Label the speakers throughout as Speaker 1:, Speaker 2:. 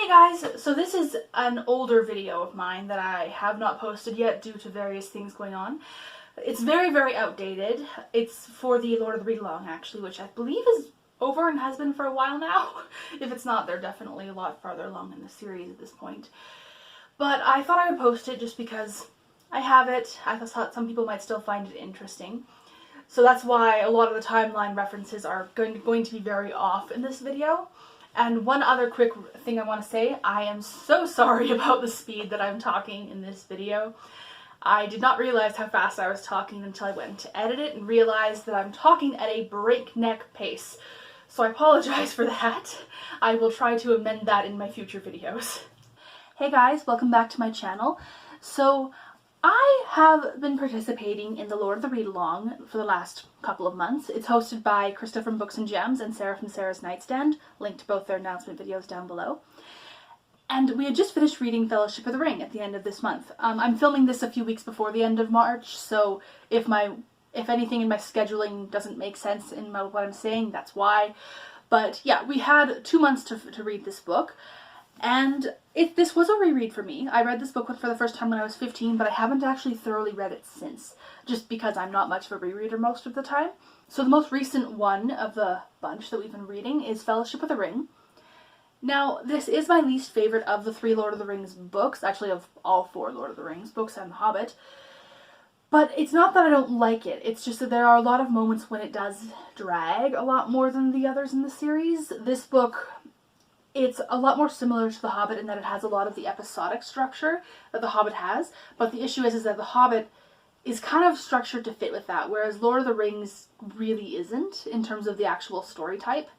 Speaker 1: Hey guys, so this is an older video of mine that I have not posted yet due to various things going on. It's very outdated. It's for the Lord of the Readalong actually, which I believe is over and has been for a while now. If it's not, they're definitely a lot farther along in the series at this point. But I thought I would post it just because I have it. I thought some people might still find it interesting. So that's why a lot of the timeline references are going to be very off in this video. And one other quick thing I want to say, I am so sorry about the speed that I'm talking in this video. I did not realize how fast I was talking until I went to edit it and realized that I'm talking at a breakneck pace. So I apologize for that. I will try to amend that in my future videos. Hey guys, welcome back to my channel. So I have been participating in the Lord of the Readalong for the last couple of months. It's hosted by Krista from Books and Gems and Sarah from Sarah's Nightstand. Link to both their announcement videos down below. And we had just finished reading Fellowship of the Ring at the end of this month. I'm filming this a few weeks before the end of March, so if anything in my scheduling doesn't make sense in what I'm saying, that's why. But yeah, we had 2 months to read this book. And this was a reread for me. I read this book for the first time when I was 15, but I haven't actually thoroughly read it since, just because I'm not much of a rereader most of the time. So the most recent one of the bunch that we've been reading is Fellowship of the Ring. Now, this is my least favorite of the 3 Lord of the Rings books, actually of all 4 Lord of the Rings books and The Hobbit. But it's not that I don't like it, it's just that there are a lot of moments when it does drag a lot more than the others in the series. This book, it's a lot more similar to The Hobbit in that it has a lot of the episodic structure that The Hobbit has, but the issue is that The Hobbit is kind of structured to fit with that, whereas Lord of the Rings really isn't in terms of the actual story type.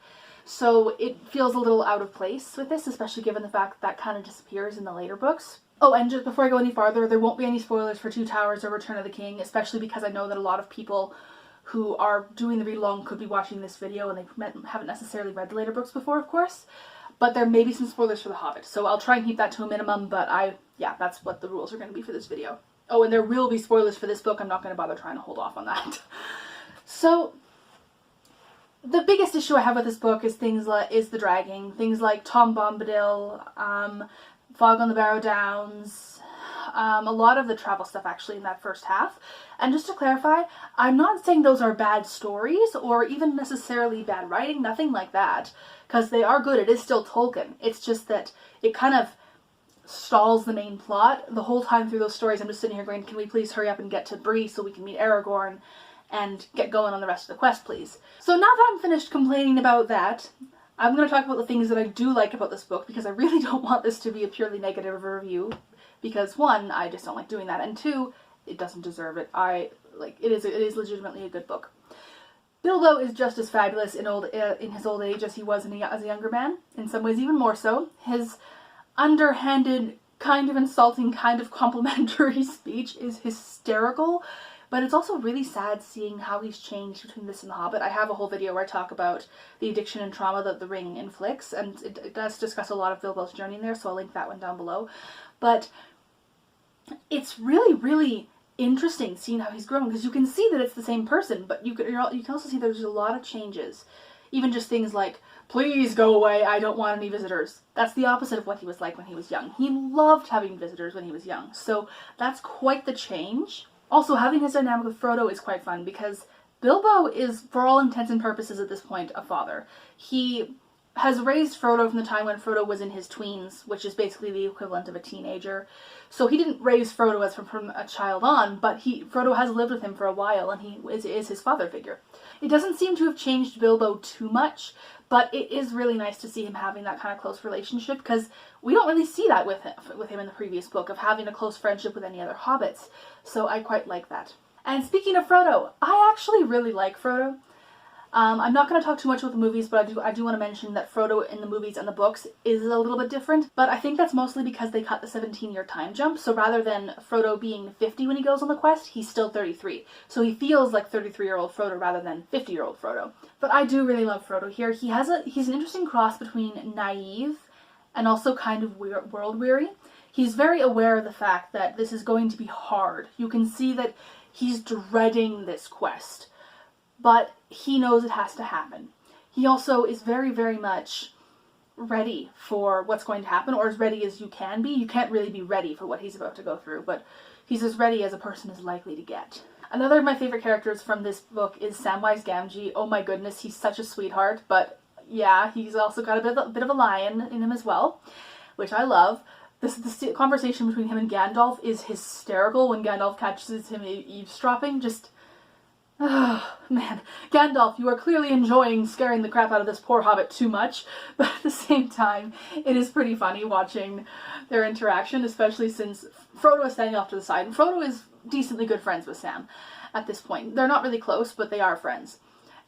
Speaker 1: So it feels a little out of place with this, especially given the fact that kind of disappears in the later books. Oh, and just before I go any farther, there won't be any spoilers for Two Towers or Return of the King, especially because I know that a lot of people who are doing the read-along could be watching this video and they haven't necessarily read the later books before, of course. But there may be some spoilers for The Hobbit, so I'll try and keep that to a minimum, but yeah, that's what the rules are going to be for this video. Oh, and there will be spoilers for this book. I'm not going to bother trying to hold off on that. So, the biggest issue I have with this book is the dragging. Things like Tom Bombadil, Fog on the Barrow Downs, a lot of the travel stuff actually in that first half. And just to clarify, I'm not saying those are bad stories or even necessarily bad writing, nothing like that, because they are good. It is still Tolkien. It's just that it kind of stalls the main plot. The whole time through those stories, I'm just sitting here going, can we please hurry up and get to Bree so we can meet Aragorn and get going on the rest of the quest, please. So now that I'm finished complaining about that, I'm going to talk about the things that I do like about this book, because I really don't want this to be a purely negative review, because 1, I just don't like doing that, and 2, it doesn't deserve it. It is legitimately a good book. Bilbo is just as fabulous in his old age as he was as a younger man, in some ways even more so. His underhanded, kind of insulting, kind of complimentary speech is hysterical, but it's also really sad seeing how he's changed between this and The Hobbit. I have a whole video where I talk about the addiction and trauma that the ring inflicts, and it does discuss a lot of Bilbo's journey in there, so I'll link that one down below. But it's really interesting seeing how he's grown, because you can see that it's the same person, but you can also see there's a lot of changes. Even just things like, please go away, I don't want any visitors. That's the opposite of what he was like when he was young. He loved having visitors when he was young, so that's quite the change. Also, having his dynamic with Frodo is quite fun, because Bilbo is, for all intents and purposes at this point, a father. He has raised Frodo from the time when Frodo was in his tweens, which is basically the equivalent of a teenager. So he didn't raise Frodo as from a child on, but Frodo has lived with him for a while, and he is his father figure. It doesn't seem to have changed Bilbo too much, but it is really nice to see him having that kind of close relationship, because we don't really see that with him in the previous book, of having a close friendship with any other hobbits. So I quite like that. And speaking of Frodo, I actually really like Frodo. I'm not going to talk too much about the movies, but I do want to mention that Frodo in the movies and the books is a little bit different, but I think that's mostly because they cut the 17-year time jump, so rather than Frodo being 50 when he goes on the quest, he's still 33. So he feels like 33-year-old Frodo rather than 50-year-old Frodo. But I do really love Frodo here. He's an interesting cross between naive and also kind of world-weary. He's very aware of the fact that this is going to be hard. You can see that he's dreading this quest, but he knows it has to happen. He also is very much ready for what's going to happen, or as ready as you can be. You can't really be ready for what he's about to go through, but he's as ready as a person is likely to get. Another of my favorite characters from this book is Samwise Gamgee. Oh my goodness, he's such a sweetheart, but yeah, he's also got a bit of a lion in him as well, which I love. The conversation between him and Gandalf is hysterical when Gandalf catches him eavesdropping. Just, oh man. Gandalf, you are clearly enjoying scaring the crap out of this poor hobbit too much, but at the same time, it is pretty funny watching their interaction, especially since Frodo is standing off to the side, and Frodo is decently good friends with Sam at this point. They're not really close, but they are friends.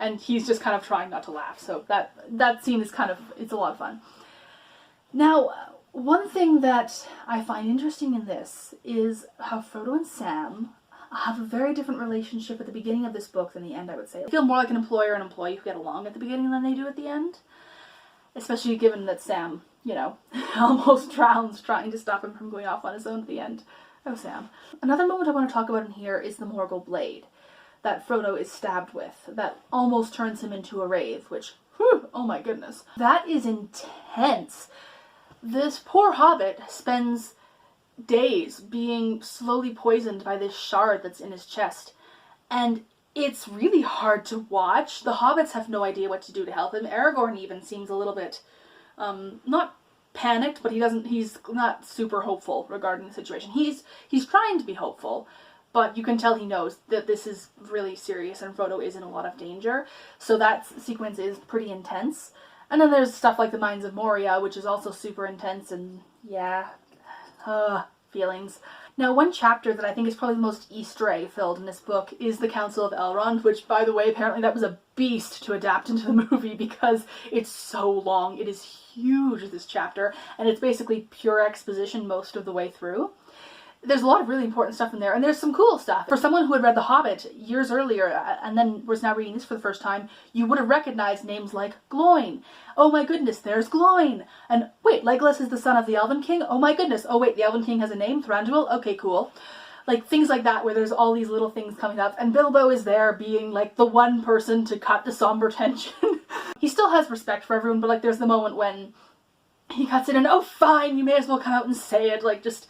Speaker 1: And he's just kind of trying not to laugh, so that scene is it's a lot of fun. Now, one thing that I find interesting in this is how Frodo and Sam have a very different relationship at the beginning of this book than the end, I would say. They feel more like an employer and employee who get along at the beginning than they do at the end. Especially given that Sam, almost drowns trying to stop him from going off on his own at the end. Oh, Sam. Another moment I want to talk about in here is the Morgul blade that Frodo is stabbed with, that almost turns him into a wraith, which, whew, oh my goodness. That is intense. This poor hobbit spends days being slowly poisoned by this shard that's in his chest, and it's really hard to watch. The hobbits have no idea what to do to help him. Aragorn even seems a little bit, not panicked, but he's not super hopeful regarding the situation. He's trying to be hopeful, but you can tell he knows that this is really serious and Frodo is in a lot of danger, so that sequence is pretty intense. And then there's stuff like the Mines of Moria, which is also super intense, and yeah, feelings. Now, one chapter that I think is probably the most Easter egg filled in this book is the Council of Elrond, which, by the way, apparently that was a beast to adapt into the movie because it's so long. It is huge, this chapter, and it's basically pure exposition most of the way through. There's a lot of really important stuff in there, and there's some cool stuff. For someone who had read The Hobbit years earlier, and then was now reading this for the first time, you would have recognized names like Gloin. Oh my goodness, there's Gloin! And wait, Legolas is the son of the Elven King? Oh my goodness, oh wait, the Elven King has a name? Thranduil? Okay, cool. Like, things like that, where there's all these little things coming up, and Bilbo is there being, like, the one person to cut the somber tension. He still has respect for everyone, but, like, there's the moment when he cuts it and, oh fine, you may as well come out and say it, like, just...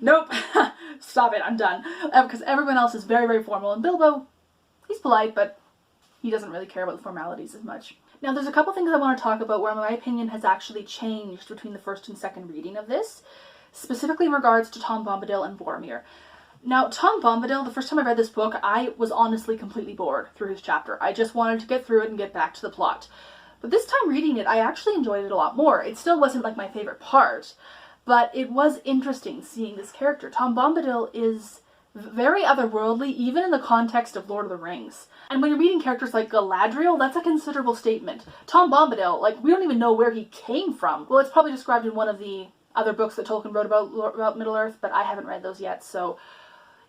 Speaker 1: Nope, stop it, I'm done. Because everyone else is very, very formal, and Bilbo, he's polite, but he doesn't really care about the formalities as much. Now, there's a couple things I want to talk about where my opinion has actually changed between the first and second reading of this, specifically in regards to Tom Bombadil and Boromir. Now, Tom Bombadil, the first time I read this book, I was honestly completely bored through his chapter. I just wanted to get through it and get back to the plot. But this time reading it, I actually enjoyed it a lot more. It still wasn't like my favorite part, but it was interesting seeing this character. Tom Bombadil is very otherworldly, even in the context of Lord of the Rings. And when you're reading characters like Galadriel, that's a considerable statement. Tom Bombadil, like, we don't even know where he came from. Well, it's probably described in one of the other books that Tolkien wrote about Middle-earth, but I haven't read those yet, so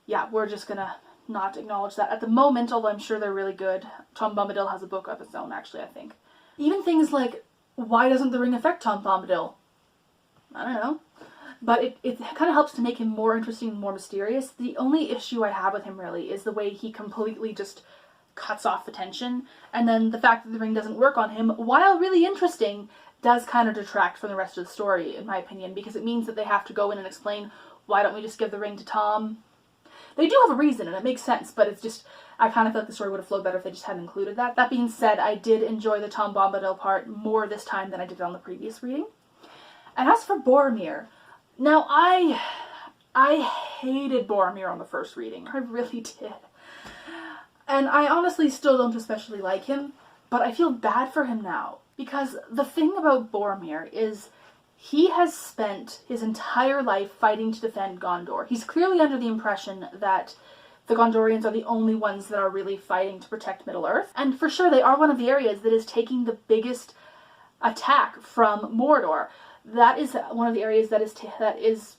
Speaker 1: yeah, we're just gonna not acknowledge that at the moment, although I'm sure they're really good. Tom Bombadil has a book of its own, actually, I think. Even things like, why doesn't the ring affect Tom Bombadil? I don't know. But it kind of helps to make him more interesting and more mysterious. The only issue I have with him, really, is the way he completely just cuts off the tension. And then the fact that the ring doesn't work on him, while really interesting, does kind of detract from the rest of the story, in my opinion, because it means that they have to go in and explain, why don't we just give the ring to Tom? They do have a reason, and it makes sense, but it's just, I kind of felt the story would have flowed better if they just hadn't included that. That being said, I did enjoy the Tom Bombadil part more this time than I did on the previous reading. And as for Boromir, now I hated Boromir on the first reading. I really did. And I honestly still don't especially like him, but I feel bad for him now. Because the thing about Boromir is he has spent his entire life fighting to defend Gondor. He's clearly under the impression that the Gondorians are the only ones that are really fighting to protect Middle-earth. And for sure, they are one of the areas that is taking the biggest attack from Mordor. That is one of the areas that is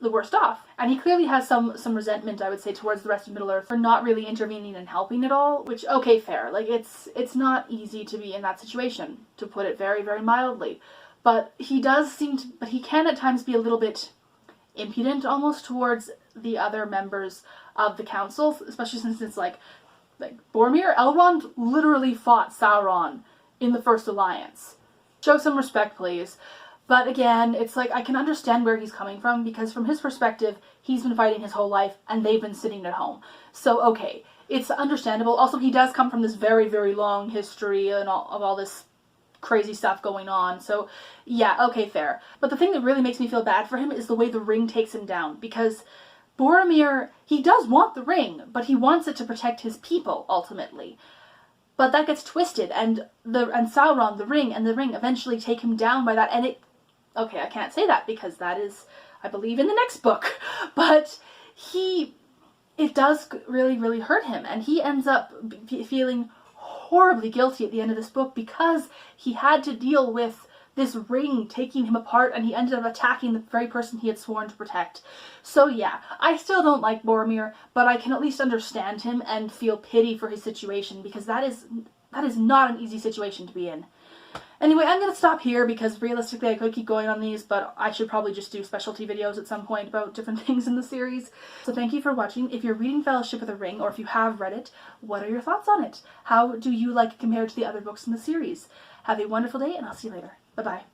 Speaker 1: the worst off. And he clearly has some resentment, I would say, towards the rest of Middle-earth for not really intervening and helping at all, which, okay, fair. Like, it's not easy to be in that situation, to put it very, very mildly. But he can at times be a little bit impudent almost towards the other members of the council, especially since it's like Boromir, Elrond literally fought Sauron in the First Alliance. show some respect, please. But again, it's like, I can understand where he's coming from, because from his perspective, he's been fighting his whole life, and they've been sitting at home. So, okay, it's understandable. Also, he does come from this very, very long history and all this crazy stuff going on. So, yeah, okay, fair. But the thing that really makes me feel bad for him is the way the ring takes him down, because Boromir, he does want the ring, but he wants it to protect his people, ultimately. But that gets twisted, and Sauron, the ring, and the ring eventually take him down by that, and it... Okay, I can't say that, because that is, I believe, in the next book. But it does really, really hurt him, and he ends up feeling horribly guilty at the end of this book, because he had to deal with this ring taking him apart, and he ended up attacking the very person he had sworn to protect. So yeah, I still don't like Boromir, but I can at least understand him and feel pity for his situation, because that is not an easy situation to be in. Anyway, I'm going to stop here, because realistically I could keep going on these, but I should probably just do specialty videos at some point about different things in the series. So thank you for watching. If you're reading Fellowship of the Ring, or if you have read it, what are your thoughts on it? How do you like it compared to the other books in the series? Have a wonderful day, and I'll see you later. Bye-bye.